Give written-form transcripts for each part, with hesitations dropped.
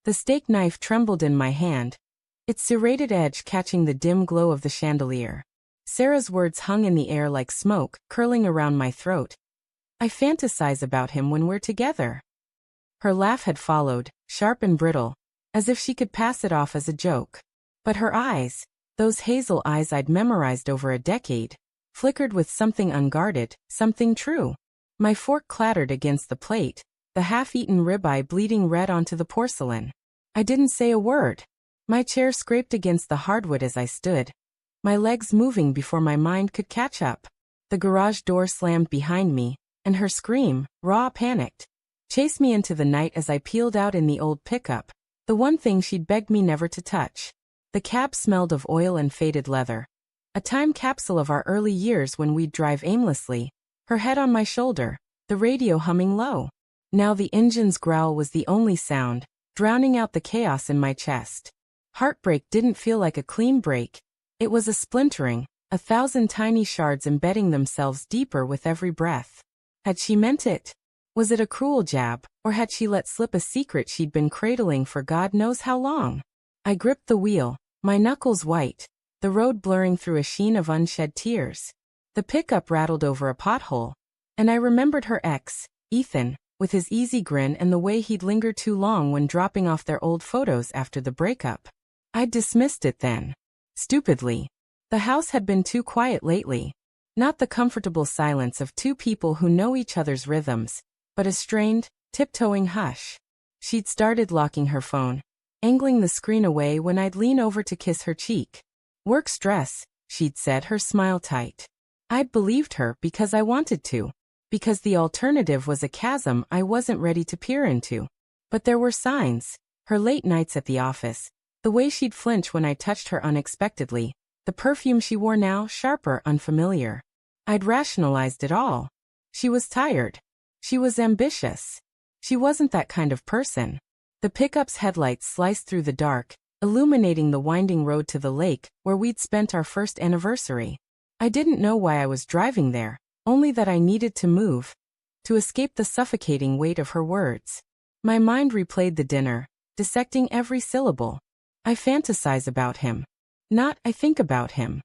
The steak knife trembled in my hand, its serrated edge catching the dim glow of the chandelier. Sarah's words hung in the air like smoke, curling around my throat. I fantasize about him when we're together. Her laugh had followed, sharp and brittle, as if she could pass it off as a joke. But her eyes, those hazel eyes I'd memorized over a decade, flickered with something unguarded, something true. My fork clattered against the plate, the half-eaten ribeye bleeding red onto the porcelain. I didn't say a word. My chair scraped against the hardwood as I stood, my legs moving before my mind could catch up. The garage door slammed behind me, and her scream, raw, panicked, chased me into the night as I peeled out in the old pickup, the one thing she'd begged me never to touch. The cab smelled of oil and faded leather, a time capsule of our early years when we'd drive aimlessly, her head on my shoulder, the radio humming low. Now the engine's growl was the only sound, drowning out the chaos in my chest. Heartbreak didn't feel like a clean break. It was a splintering, 1,000 tiny shards embedding themselves deeper with every breath. Had she meant it? Was it a cruel jab, or had she let slip a secret she'd been cradling for God knows how long? I gripped the wheel, my knuckles white, the road blurring through a sheen of unshed tears. The pickup rattled over a pothole, and I remembered her ex, Ethan, with his easy grin and the way he'd linger too long when dropping off their old photos after the breakup. I'd dismissed it then. Stupidly. The house had been too quiet lately. Not the comfortable silence of two people who know each other's rhythms, but a strained, tiptoeing hush. She'd started locking her phone, angling the screen away when I'd lean over to kiss her cheek. Work stress, she'd said, her smile tight. I'd believed her because I wanted to, because the alternative was a chasm I wasn't ready to peer into. But there were signs, her late nights at the office, the way she'd flinch when I touched her unexpectedly, the perfume she wore now, sharper, unfamiliar. I'd rationalized it all. She was tired. She was ambitious. She wasn't that kind of person. The pickup's headlights sliced through the dark, illuminating the winding road to the lake where we'd spent our first anniversary. I didn't know why I was driving there, only that I needed to move, to escape the suffocating weight of her words. My mind replayed the dinner, dissecting every syllable. I fantasize about him. Not I think about him.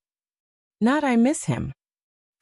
Not I miss him.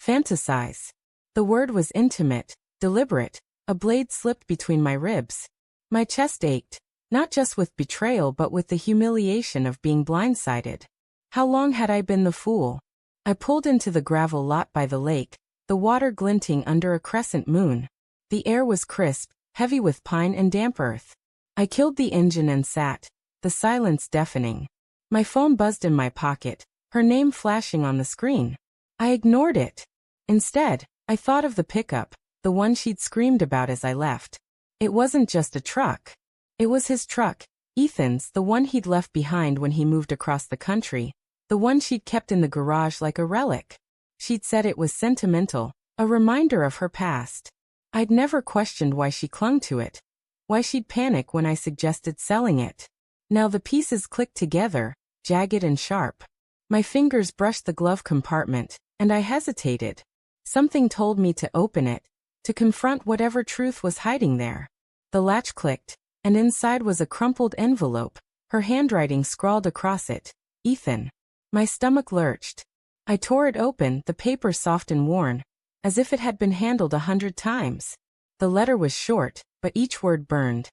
Fantasize. The word was intimate, deliberate, a blade slipped between my ribs. My chest ached, not just with betrayal but with the humiliation of being blindsided. How long had I been the fool? I pulled into the gravel lot by the lake, the water glinting under a crescent moon. The air was crisp, heavy with pine and damp earth. I killed the engine and sat, the silence deafening. My phone buzzed in my pocket, her name flashing on the screen. I ignored it. Instead, I thought of the pickup, the one she'd screamed about as I left. It wasn't just a truck. It was his truck, Ethan's, the one he'd left behind when he moved across the country, the one she'd kept in the garage like a relic. She'd said it was sentimental, a reminder of her past. I'd never questioned why she clung to it, why she'd panic when I suggested selling it. Now the pieces clicked together, jagged and sharp. My fingers brushed the glove compartment, and I hesitated. Something told me to open it, to confront whatever truth was hiding there. The latch clicked, and inside was a crumpled envelope, her handwriting scrawled across it. Ethan. My stomach lurched. I tore it open, the paper soft and worn, as if it had been handled 100 times. The letter was short, but each word burned.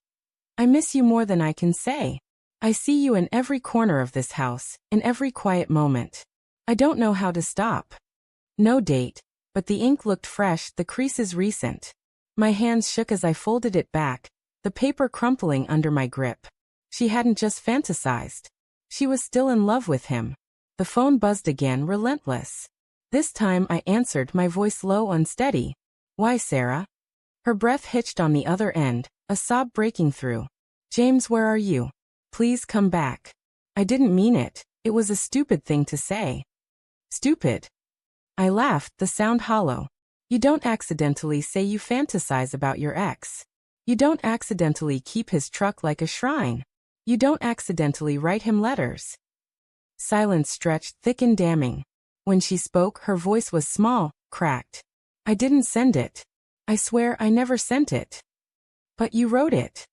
I miss you more than I can say. I see you in every corner of this house, in every quiet moment. I don't know how to stop. No date, but the ink looked fresh, the creases recent. My hands shook as I folded it back, the paper crumpling under my grip. She hadn't just fantasized. She was still in love with him. The phone buzzed again, relentless. This time I answered, my voice low, unsteady. Why, Sarah? Her breath hitched on the other end, a sob breaking through. James, where are you? Please come back. I didn't mean it. It was a stupid thing to say. Stupid. I laughed, the sound hollow. You don't accidentally say you fantasize about your ex. You don't accidentally keep his truck like a shrine. You don't accidentally write him letters. Silence stretched, thick and damning. When she spoke, her voice was small, cracked. I didn't send it. I swear I never sent it. But you wrote it.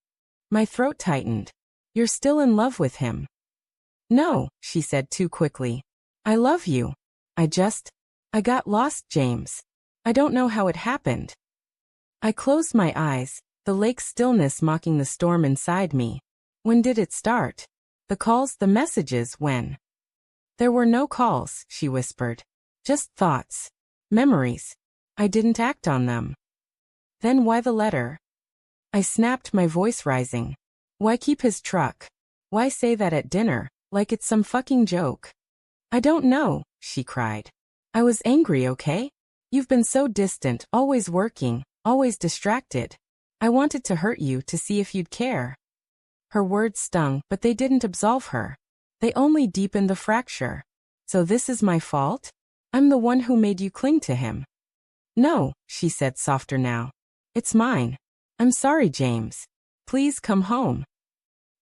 My throat tightened. You're still in love with him. No, she said too quickly. I love you. I got lost, James. I don't know how it happened. I closed my eyes, the lake's stillness mocking the storm inside me. When did it start? The calls, the messages, when? There were no calls, she whispered. Just thoughts. Memories. I didn't act on them. Then why the letter? I snapped, my voice rising. Why keep his truck? Why say that at dinner, like it's some fucking joke? I don't know, she cried. I was angry, okay? You've been so distant, always working, always distracted. I wanted to hurt you to see if you'd care. Her words stung, but they didn't absolve her. They only deepened the fracture. So this is my fault? I'm the one who made you cling to him. No, she said softer now. It's mine. I'm sorry, James. Please come home.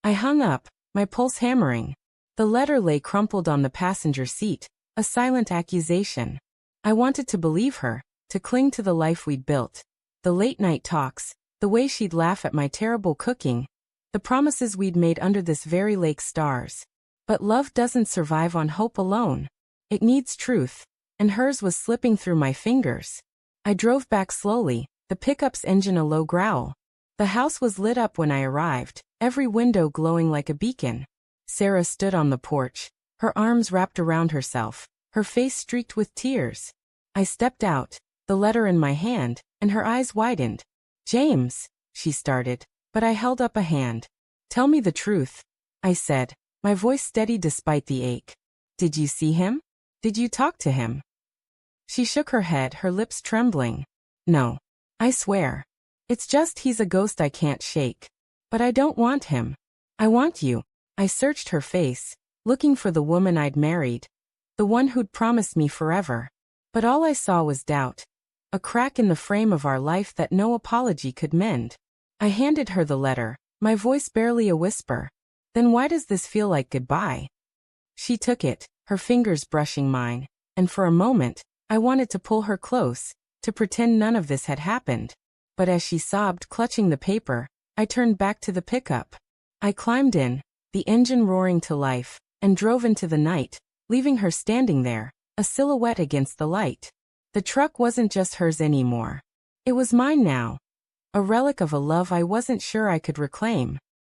I hung up, my pulse hammering. The letter lay crumpled on the passenger seat, a silent accusation. I wanted to believe her, to cling to the life we'd built. The late-night talks, the way she'd laugh at my terrible cooking, the promises we'd made under this very lake's stars. But love doesn't survive on hope alone. It needs truth, and hers was slipping through my fingers. I drove back slowly, the pickup's engine a low growl. The house was lit up when I arrived, every window glowing like a beacon. Sarah stood on the porch, her arms wrapped around herself, her face streaked with tears. I stepped out, the letter in my hand, and her eyes widened. James, she started, but I held up a hand. Tell me the truth, I said, my voice steady despite the ache. Did you see him? Did you talk to him? She shook her head, her lips trembling. No. I swear. It's just he's a ghost I can't shake. But I don't want him. I want you. I searched her face, looking for the woman I'd married. The one who'd promised me forever. But all I saw was doubt. A crack in the frame of our life that no apology could mend. I handed her the letter, my voice barely a whisper. Then why does this feel like goodbye? She took it, her fingers brushing mine, and for a moment, I wanted to pull her close, to pretend none of this had happened. But as she sobbed, clutching the paper, I turned back to the pickup. I climbed in, the engine roaring to life, and drove into the night, leaving her standing there, a silhouette against the light. The truck wasn't just hers anymore. It was mine now. A relic of a love I wasn't sure I could reclaim.